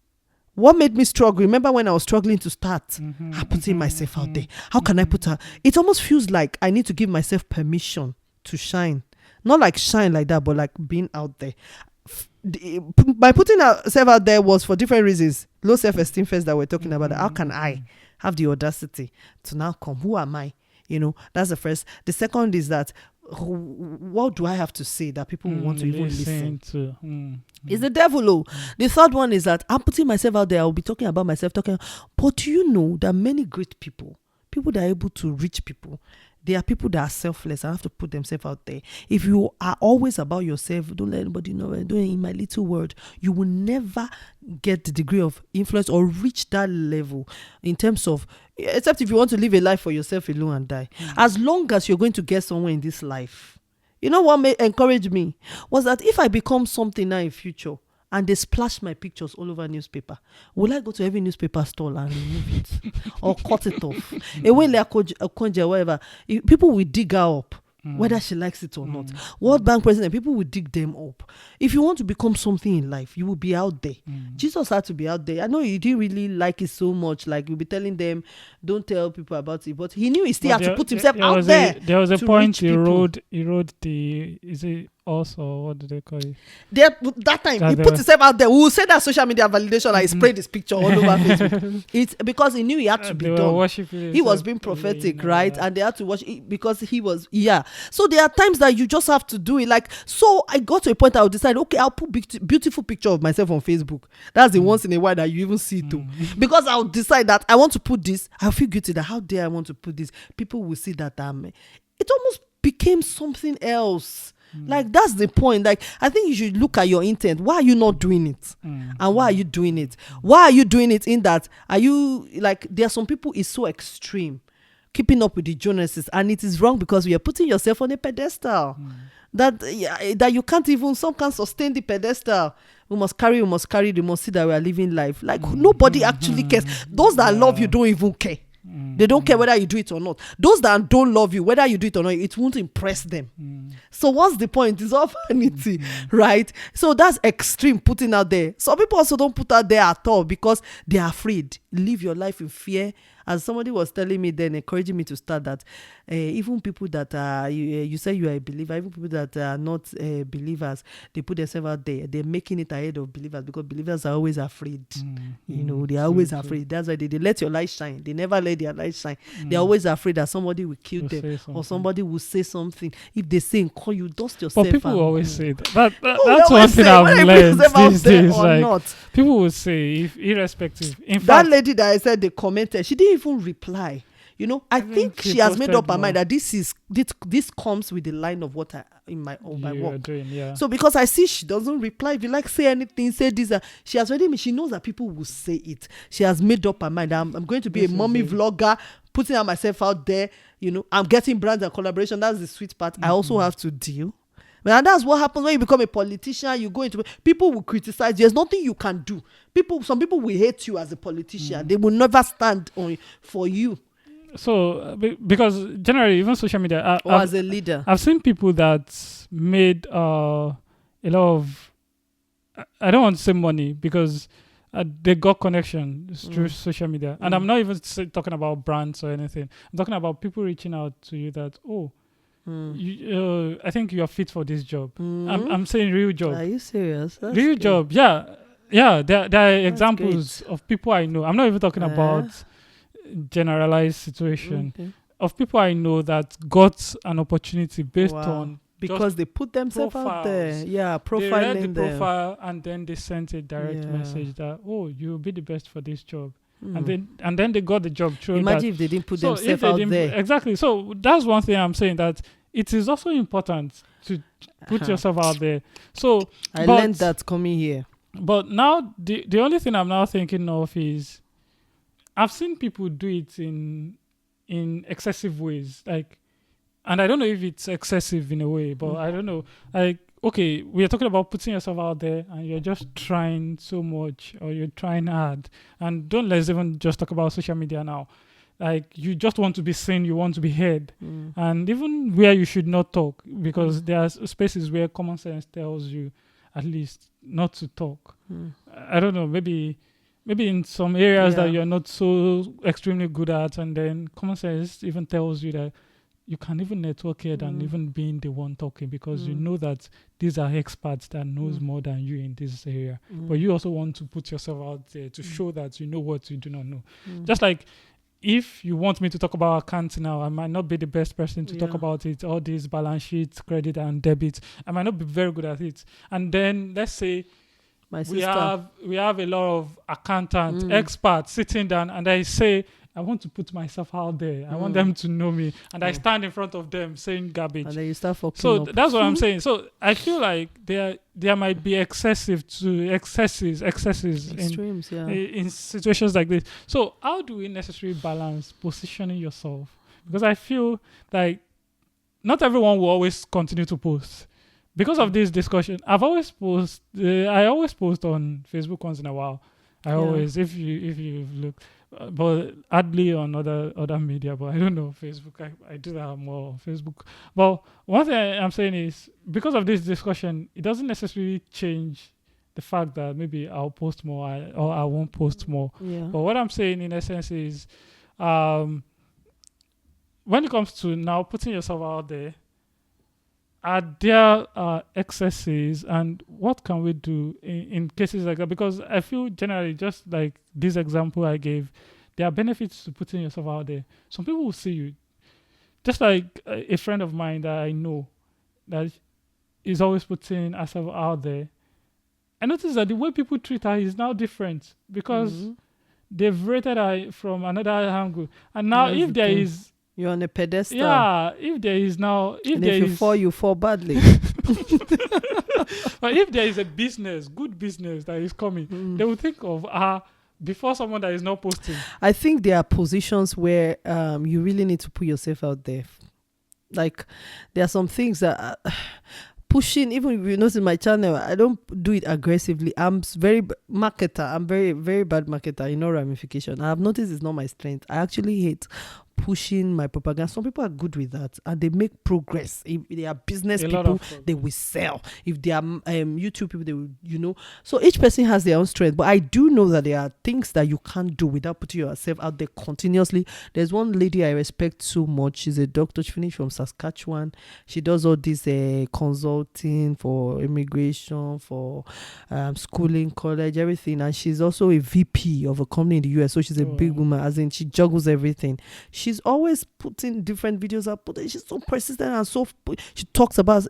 Speaker 1: What made me struggle? Remember when I was struggling to start? I'm putting myself out there. How can I put her? It almost feels like I need to give myself permission to shine. Not like shine like that, but like being out there. By putting myself out there was for different reasons. Low self-esteem first that we're talking about. How can I have the audacity to now come? Who am I? That's the first. The second is that what do I have to say that people will want to even listen
Speaker 2: to?
Speaker 1: It's the devil. The third one is that I'm putting myself out there. I'll be talking about myself, but do you know that many great people that are able to reach people, they are people that are selfless and have to put themselves out there. If you are always about yourself, don't let anybody know what I'm doing in my little world, you will never get the degree of influence or reach that level in terms of, except if you want to live a life for yourself alone and die. As long as you're going to get somewhere in this life. You know what may encourage me was that if I become something now in future and they splash my pictures all over newspaper, will I go to every newspaper stall and remove it or cut it off? A way like a conjure, whatever. People will dig her up, whether she likes it or not. World Bank president, people will dig them up. If you want to become something in life, you will be out there. Jesus had to be out there. I know he didn't really like it so much. Like you'll be telling them, don't tell people about it. But he knew he still had to put himself out there.
Speaker 2: There was a point he wrote the, is it also, what do they call it?
Speaker 1: That time, he put himself out there. We will say that social media validation, like he sprayed his picture all over Facebook. It's because he knew he had to be done. He was being prophetic, right? And they had to watch it because he was, So there are times that you just have to do it. Like, so I got to a point I would decide, okay, I'll put beautiful picture of myself on Facebook. That's the once in a while that you even see too. Because I'll decide that I want to put this. I'll feel guilty that how dare I want to put this. People will see that it almost became something else. Like that's the point. Like I think you should look at your intent. Why are you not doing it? And why are you doing it? Why are you doing it in that? Are you like, there are some people it's so extreme, keeping up with the Joneses, and it is wrong because you are putting yourself on a pedestal that you can't even, some can't sustain the pedestal. We must carry, they must see that we are living life. Like nobody actually cares. Those that love you don't even care. They don't care whether you do it or not. Those that don't love you, whether you do it or not, it won't impress them. So what's the point? It's all vanity, right? So that's extreme putting out there. Some people also don't put out there at all because they are afraid. Live your life in fear. As somebody was telling me then, encouraging me to start that, even people that are, you say you are a believer, even people that are not believers, they put themselves out there. They're making it ahead of believers because believers are always afraid. They're always afraid. That's why they let your light shine. They never let their light shine. They're always afraid that somebody will kill them or somebody will say something. If they say, call you, dust yourself.
Speaker 2: But people always say that. That's one thing I've learned these days. Like, people will say, if irrespective. In fact,
Speaker 1: that lady that I said they commented, she didn't even reply. I think she has made up her mind that this comes with the line of what in my work.
Speaker 2: Doing,
Speaker 1: So because I see she doesn't reply, if you like say anything, say this, she has already, she knows that people will say it. She has made up her mind. I'm going to be a mommy vlogger, putting myself out there. I'm getting brands and collaboration. That's the sweet part. I also have to deal. And that's what happens when you become a politician. You go into, people will criticize. There's nothing you can do. Some people will hate you as a politician. They will never stand for you.
Speaker 2: So because generally, even social media,
Speaker 1: or as a leader,
Speaker 2: I've seen people that made a lot of, I don't want to say money because they got connection through social media. And I'm not even talking about brands or anything. I'm talking about people reaching out to you that, I think you are fit for this job. I'm saying real job.
Speaker 1: Are you serious? That's
Speaker 2: real
Speaker 1: good.
Speaker 2: job, yeah. There are examples of people I know. I'm not even talking about generalized situation of people I know that got an opportunity based on
Speaker 1: because they put themselves out there. Yeah, profiling
Speaker 2: they read the
Speaker 1: them.
Speaker 2: profile and then they sent a direct message that you'll be the best for this job. And then they got the job through.
Speaker 1: Imagine if they didn't put themselves out there.
Speaker 2: Exactly. So that's one thing I'm saying, that it is also important to put yourself out there. So
Speaker 1: I learned that coming here.
Speaker 2: But now the only thing I'm now thinking of is I've seen people do it in excessive ways. Like and I don't know if it's excessive in a way, but I don't know. Like, okay, we are talking about putting yourself out there, and you're just trying so much, or you're trying hard. And let's even just talk about social media now. Like, you just want to be seen, you want to be heard, and even where you should not talk, because there are spaces where common sense tells you, at least, not to talk. I don't know, maybe in some areas that you're not so extremely good at, and then common sense even tells you that you can even network here than even being the one talking, because you know that these are experts that knows more than you in this area. But you also want to put yourself out there to show that you know what you do not know. Just like, if you want me to talk about accounting now, I might not be the best person to talk about it. All these balance sheets, credit and debit, I might not be very good at it. And then let's say we have a lot of accountants, experts sitting down, and I say, I want to put myself out there. I want them to know me. And I stand in front of them saying garbage.
Speaker 1: And then you start fucking
Speaker 2: So
Speaker 1: up.
Speaker 2: that's what I'm saying. So I feel like there might be excesses
Speaker 1: Extremes,
Speaker 2: in situations like this. So how do we necessarily balance positioning yourself? Because I feel like not everyone will always continue to post. Because of this discussion, I always post on Facebook once in a while. I always, if you've looked, but hardly on other media, but I don't know, Facebook, I do that more on Facebook. But one thing I'm saying is, because of this discussion, it doesn't necessarily change the fact that maybe I'll post more or I won't post more. But what I'm saying in essence is, when it comes to now putting yourself out there, are there excesses, and what can we do in cases like that? Because I feel generally, just like this example I gave, there are benefits to putting yourself out there. Some people will see you. Just like a friend of mine that I know that is always putting herself out there. I noticed that the way people treat her is now different, because they've rated her from another angle. And now if there is...
Speaker 1: You're on a pedestal.
Speaker 2: Yeah, if there is now...
Speaker 1: If you fall, you fall badly.
Speaker 2: But if there is a good business that is coming, they will think of her before someone that is not posting.
Speaker 1: I think there are positions where you really need to put yourself out there. Like, there are some things that... pushing, even if you notice my channel, I don't do it aggressively. I'm very marketer. I'm very, very bad marketer, ramification. I have noticed it's not my strength. I actually hate pushing my propaganda. Some people are good with that, and they make progress. If they are business people, they will sell. If they are YouTube people, they will, So each person has their own strength. But I do know that there are things that you can't do without putting yourself out there continuously. There's one lady I respect so much. She's a doctor. She finished from Saskatchewan. She does all this consulting for immigration, for schooling, college, everything. And she's also a VP of a company in the US. So she's a big woman, as in she juggles everything. She's always putting different videos up. She's so persistent and so... She talks about,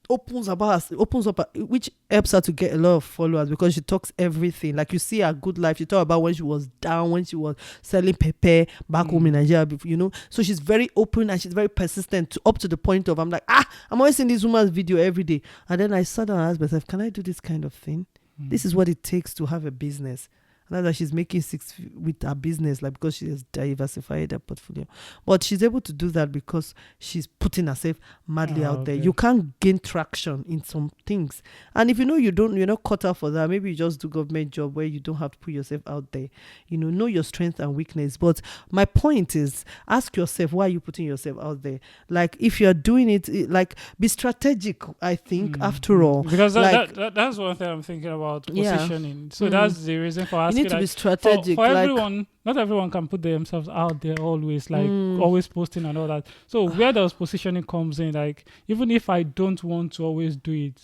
Speaker 1: opens up, which helps her to get a lot of followers, because she talks everything. Like, you see her good life. She talks about when she was down, when she was selling pepper back home in Nigeria, So she's very open and she's very persistent, up to the point of, I'm like, I'm always seeing this woman's video every day. And then I sat down and asked myself, can I do this kind of thing? This is what it takes to have a business. Now that she's making six with her business, like, because she has diversified her portfolio. But she's able to do that because she's putting herself madly out there. You can't gain traction in some things. And if you're not cut out for that, maybe you just do government job where you don't have to put yourself out there. Know your strength and weakness. But my point is, ask yourself, why are you putting yourself out there? Like, if you're doing it, like, be strategic, I think, after all.
Speaker 2: Because that's one thing I'm thinking about, positioning. So that's the reason for asking.
Speaker 1: You need to be strategic.
Speaker 2: For everyone, not everyone can put themselves out there always, like always posting and all that. So where does positioning comes in? Like, even if I don't want to always do it,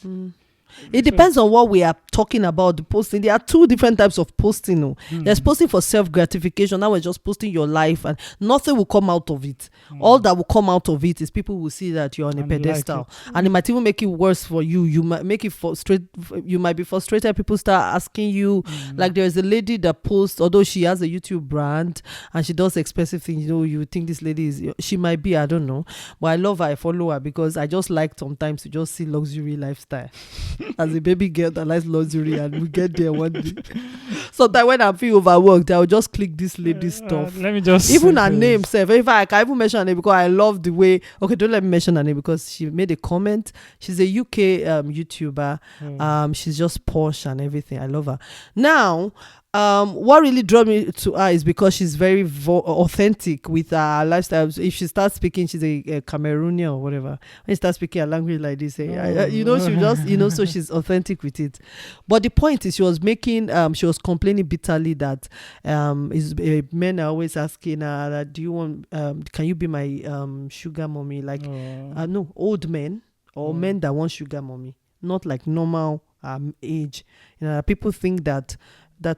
Speaker 1: it depends on what we are talking about. The posting, there are two different types of posting. There's posting for self-gratification. Now we're just posting your life, and nothing will come out of it. All that will come out of it is people will see that you're on a pedestal, and it might even make it worse for you. You might make it frustrated. You might be frustrated. People start asking you. Like, there's a lady that posts, although she has a YouTube brand and she does expensive things. You think this lady she might be, I don't know, but I love her. I follow her because I just like sometimes to just see luxury lifestyle. as a baby girl that likes luxury, and we get there one day. Sometimes when I feel overworked, I'll just click this lady's stuff.
Speaker 2: Let me just
Speaker 1: even her name, self. In fact, I can even mention her name because I love the way. Okay, don't let me mention her name because she made a comment. She's a UK YouTuber. She's just posh and everything. I love her. Now, what really drew me to her is because she's very authentic with her lifestyle. If she starts speaking, she's a Cameroonian or whatever. When she starts speaking a language like this, she just, so she's authentic with it. But the point is, she was complaining bitterly that men are always asking her that, do you want, can you be my sugar mommy? Like, no, old men or men that want sugar mommy, not like normal age. People think that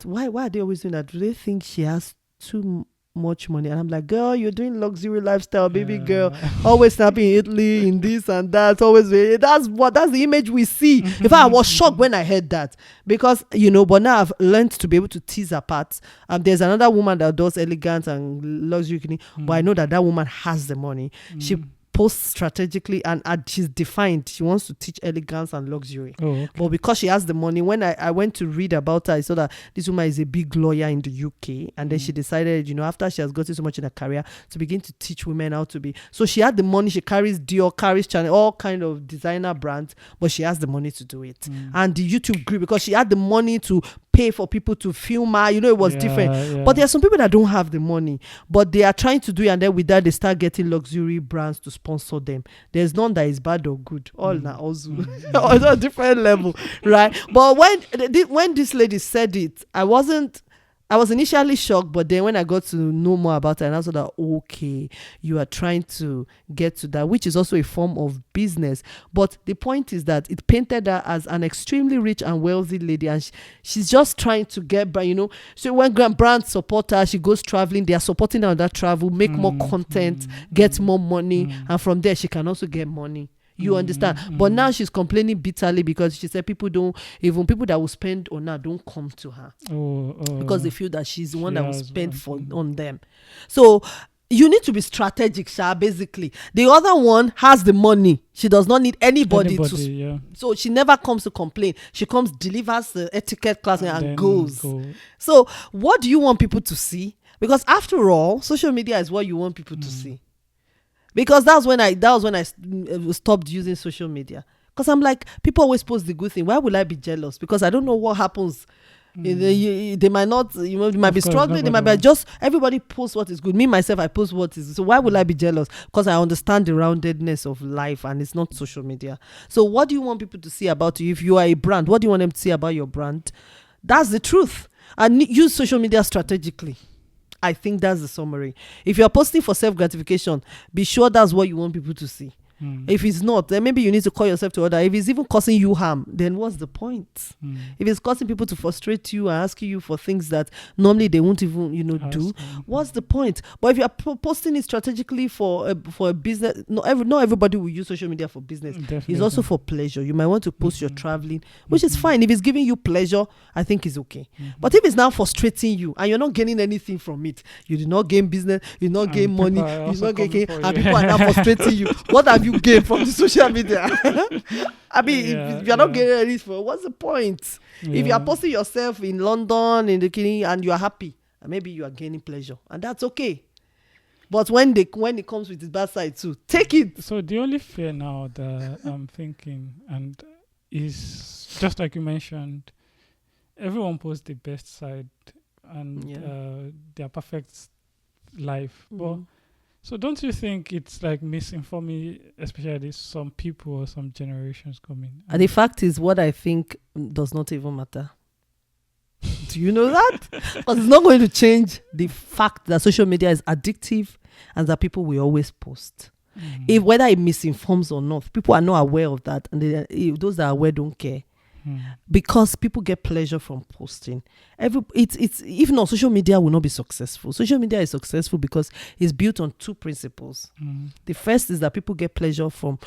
Speaker 1: why are they always doing that? Do they think she has too much money? And I'm like, girl, you're doing luxury lifestyle, baby girl. Always snapping in Italy, in this and that. Always that's the image we see. In fact, I was shocked when I heard that because but now I've learned to be able to tease apart. There's another woman that does elegance and luxury cleaning, but I know that woman has the money. She posts strategically and she's defined. She wants to teach elegance and luxury. But because she has the money, when I went to read about her, I saw that this woman is a big lawyer in the UK, and then she decided, after she has gotten so much in her career, to begin to teach women how to be. So she had the money. She carries Dior, carries Chanel, all kind of designer brands, but she has the money to do it. And the YouTube grew because she had the money to pay for people to film her. It was different. But there are some people that don't have the money, but they are trying to do it, and then with that they start getting luxury brands to sponsor them. There's none that is bad or good. All now also on a different level, right? But when this lady said it, I was initially shocked, but then when I got to know more about it, and I saw that, okay, you are trying to get to that, which is also a form of business. But the point is that it painted her as an extremely rich and wealthy lady, and she's just trying to get by, So when brands support her, she goes traveling, they are supporting her on that travel, make more content, get more money, and from there she can also get money. You understand? But now she's complaining bitterly because she said people that will spend on her don't come to her because they feel that she's the one that will spend on them. So you need to be strategic, Sha, basically. The other one has the money. She does not need anybody to. So she never comes to complain. She comes, delivers the etiquette class and goes. So what do you want people to see? Because after all, social media is what you want people to see. Because that was when I stopped using social media. Because I'm like, people always post the good thing. Why would I be jealous? Because I don't know what happens. They might not, they might be struggling. They might be just, everybody posts what is good. Me, myself, I post what is. So why would I be jealous? Because I understand the roundedness of life and it's not social media. So what do you want people to see about you? If you are a brand, what do you want them to see about your brand? That's the truth. And use social media strategically. I think that's the summary. If you're posting for self-gratification, be sure that's what you want people to see. If it's not, then maybe you need to call yourself to order. If it's even causing you harm, then what's the point? If it's causing people to frustrate you and asking you for things that normally they won't even do, what's the point? But if you're posting it strategically for a business, not everybody will use social media for business. Definitely. It's also for pleasure. You might want to post your traveling, which is fine. If it's giving you pleasure, I think it's okay. But if it's now frustrating you and you're not gaining anything from it, you did not gain business, you did not gain money, you did not gain, and people are now frustrating you. What have you gained from the social media? I mean, if you're not getting anything, what's the point? If you are posting yourself in London in the beginning and you are happy, maybe you are gaining pleasure, and that's okay. But when it comes with its bad side too, take it.
Speaker 2: So the only fear now that I'm thinking, and is just like you mentioned, everyone posts the best side and their perfect life, but. So don't you think it's like misinforming, especially some people or some generations coming?
Speaker 1: And the fact is, what I think does not even matter. Do you know that? Because it's not going to change the fact that social media is addictive and that people will always post. If whether it misinforms or not, people are not aware of that, and those that are aware don't care. Because people get pleasure from posting. If not, social media will not be successful. Social media is successful because it's built on two principles. The first is that people get pleasure from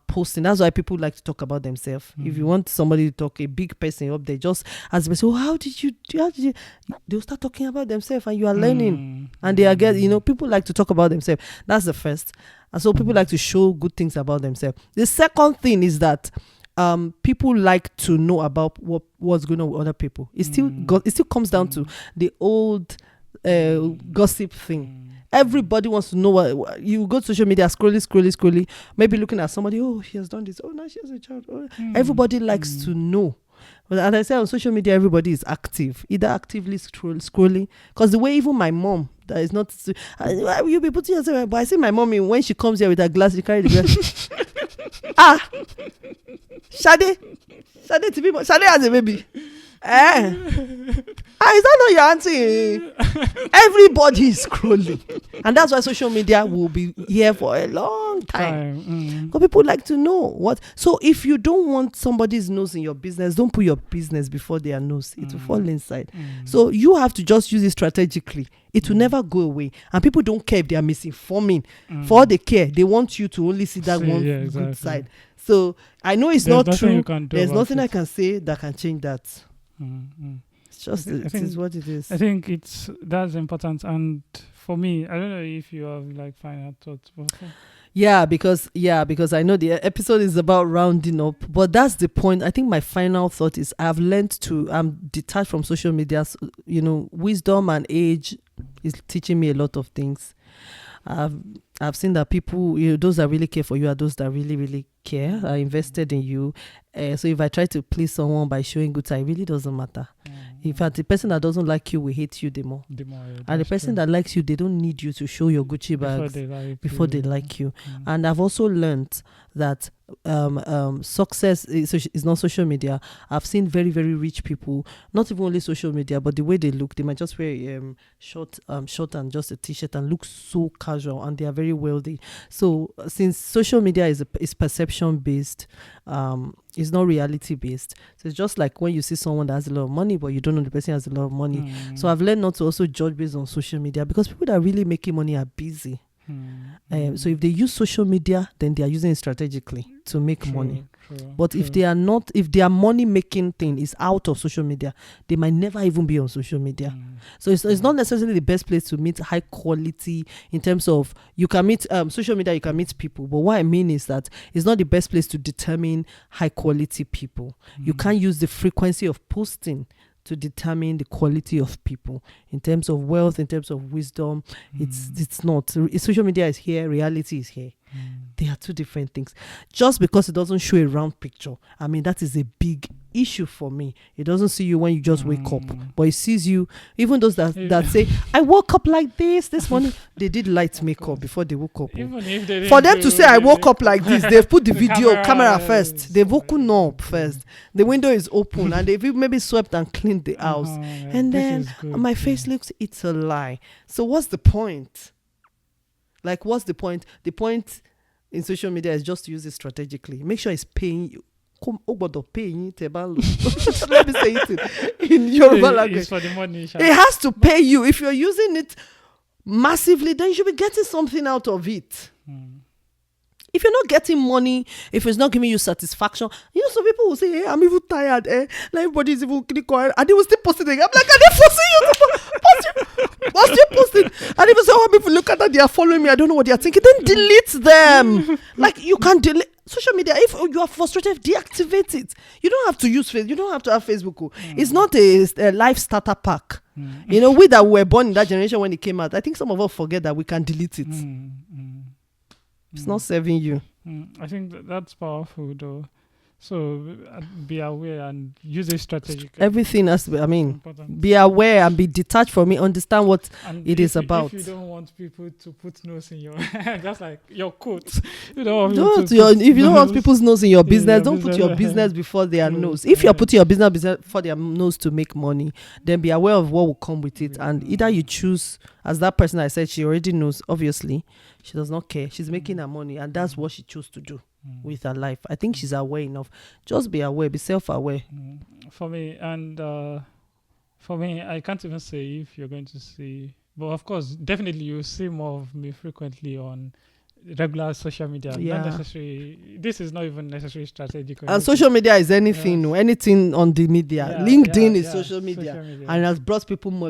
Speaker 1: posting. That's why people like to talk about themselves. If you want somebody to talk, a big person up there, just as they say, how did you they'll start talking about themselves, and you are learning, and they are people like to talk about themselves. That's the first. And so people like to show good things about themselves. The second thing is that people like to know about what's going on with other people. It still comes down to the old gossip thing. Everybody wants to know what you go to social media, scrolling, maybe looking at somebody. Oh, he has done this. Oh, now she has a child. Oh. Everybody likes to know. But as I said, on social media, everybody is active, either actively scrolling. Because the way even my mom, that is not, why will you be putting yourself? But I see my mommy, when she comes here with her glass, she carry the glass. Shade has a baby. Is that not your auntie? Everybody is scrolling, and that's why social media will be here for a long time. Because people like to know what. So if you don't want somebody's nose in your business, don't put your business before their nose. It will fall inside. So you have to just use it strategically. It will never go away, and people don't care if they are misinforming. For all they care, they want you to only see that good side. So I know it's not true. There's nothing I can say that can change that. It's just it is what it is.
Speaker 2: I think that's important. And for me, I don't know if you have like final thoughts.
Speaker 1: Because I know the episode is about rounding up, but that's the point. I think my final thought is I'm detached from social media. Wisdom and age is teaching me a lot of things. I've seen that people, those that really care for you are those that really, really care, are invested in you. So if I try to please someone by showing good side, it really doesn't matter. In fact, the person that doesn't like you will hate you the more. And the person that likes you, they don't need you to show your Gucci bags before they like you. And I've also learned that success is not social media. I've seen very, very rich people, not even only social media, but the way they look, they might just wear short and just a t-shirt and look so casual, and they are very wealthy. So since social media is perception based, it's not reality based. So it's just like when you see someone that has a lot of money, but you don't know the person has a lot of money. So I've learned not to also judge based on social media, because people that are really making money are busy. So if they use social media, then they are using it strategically to make money. But if they are not, if their money making thing is out of social media, they might never even be on social media. So it's not necessarily the best place to meet high quality, in terms of you can meet social media, you can meet people. But what I mean is that it's not the best place to determine high quality people. You can't use the frequency of posting to determine the quality of people in terms of wealth, in terms of wisdom. It's not. Social media is here, reality is here. They are two different things. Just because it doesn't show a round picture, I mean, that is a big issue for me. It doesn't see you when you just wake up, but it sees you. Even those that say, I woke up like this morning, they did light makeup before they woke up. For them to say I woke up like this, they've put the video camera first. They've woken up first. The window is open, and they've maybe swept and cleaned the house. And then my face looks, it's a lie. So what's the point? Like, what's the point? The point in social media is just to use it strategically. Make sure it's paying you. Let me say it in Yoruba language.
Speaker 2: It's for the money.
Speaker 1: It has to pay you. If you're using it massively, then you should be getting something out of it. If you're not getting money, if it's not giving you satisfaction, some people will say, hey, I'm even tired. Like everybody's even quiet, and they will still post it again. I'm like, are they forcing you to post? What's you posting? And even so, people look at that, they are following me. I don't know what they are thinking. Then delete them. Like, you can delete social media. If you are frustrated, deactivate it. You don't have to use Facebook. You don't have to have Facebook. It's not a life starter pack. We that were born in that generation when it came out, I think some of us forget that we can delete it. It's not serving you.
Speaker 2: I think that's powerful, though. So be aware and use a strategy.
Speaker 1: Everything has to be aware and be detached from it. Understand what it is about.
Speaker 2: If you don't want people to put nose in your, just like your coat. You don't
Speaker 1: want if you don't want people's nose in your business, don't put your business before their nose. If you're putting your business before their nose to make money, then be aware of what will come with it. And either you choose, as that person I said, she already knows, obviously, she does not care. She's making her money, and that's what she chose to do with her life. I think she's aware enough. Just be aware, be self-aware.
Speaker 2: For me, I can't even say if you're going to see, but of course, definitely you'll see more of me frequently on regular social media. Not necessarily. This is not even necessarily strategic.
Speaker 1: And social media is anything, anything on the media. LinkedIn is social media, and it has brought people more,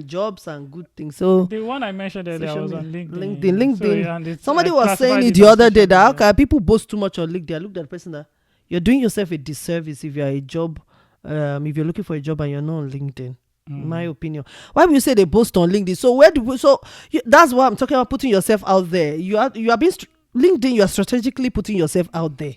Speaker 1: jobs and good things. So
Speaker 2: the one I mentioned earlier was on LinkedIn.
Speaker 1: LinkedIn. Somebody was saying it the other day that people boast too much on LinkedIn. I looked at the person that you're doing yourself a disservice if you're if you're looking for a job and you're not on LinkedIn. In my opinion. Why would you say they post on LinkedIn? So that's why I'm talking about putting yourself out there. You are being LinkedIn. You are strategically putting yourself out there.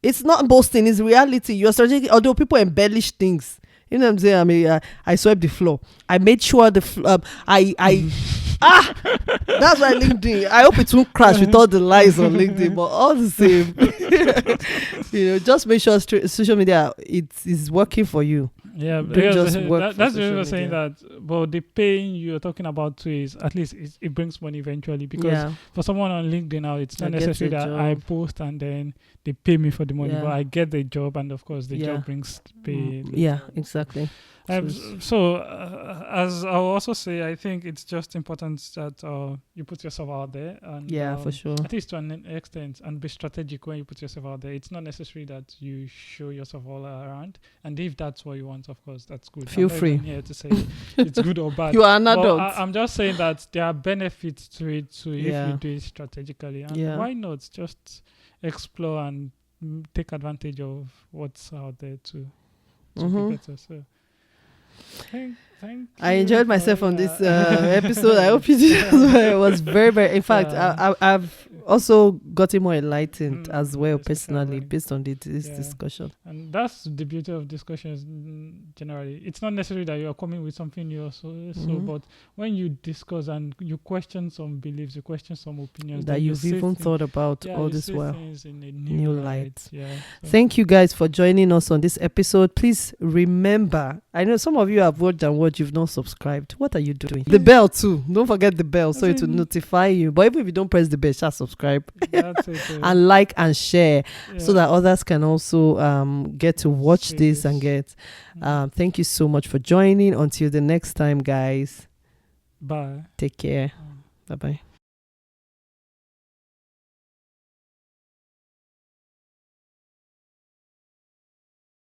Speaker 1: It's not boasting. It's reality. You are strategic. Although people embellish things. You know what I'm saying? I mean, I swept the floor. I made sure that's why LinkedIn. I hope it won't crash with all the lies on LinkedIn, but all the same, just make sure social media it is working for you.
Speaker 2: Yeah, because that's the reason we're saying that. But the pain you're talking about too is at least it brings money eventually. Because for someone on LinkedIn now, it's not necessary that I post and then they pay me for the money, but I get the job, and of course the job brings pay.
Speaker 1: Yeah, exactly.
Speaker 2: So as I'll also say, I think it's just important that you put yourself out there, and
Speaker 1: for sure,
Speaker 2: at least to an extent, and be strategic when you put yourself out there. It's not necessary that you show yourself all around, and if that's what you want, of course, that's good.
Speaker 1: Feel free.
Speaker 2: I'm not here to say it's good or bad.
Speaker 1: You are an adult.
Speaker 2: I'm just saying that there are benefits to it too if you do it strategically, and why not just explore and take advantage of what's out there to be better. So. Thank you.
Speaker 1: I enjoyed myself on this episode. I hope you did. It was very, very. In fact, I've also gotten more enlightened as well personally based on this discussion.
Speaker 2: And that's the beauty of discussions generally. It's not necessary that you are coming with something new, but when you discuss and you question some beliefs, you question some opinions
Speaker 1: that you've even thought about all this while,
Speaker 2: in a new light. Yeah. So.
Speaker 1: Thank you guys for joining us on this episode. Please remember, I know some of you have watched and watched, you've not subscribed. What are you doing? The bell too. Don't forget the bell so it will notify you. But even if you don't press the bell, just subscribe.
Speaker 2: That's it,
Speaker 1: and like and share so that others can also get to watch this and get. Thank you so much for joining. Until the next time, guys.
Speaker 2: Bye.
Speaker 1: Take care. Bye bye.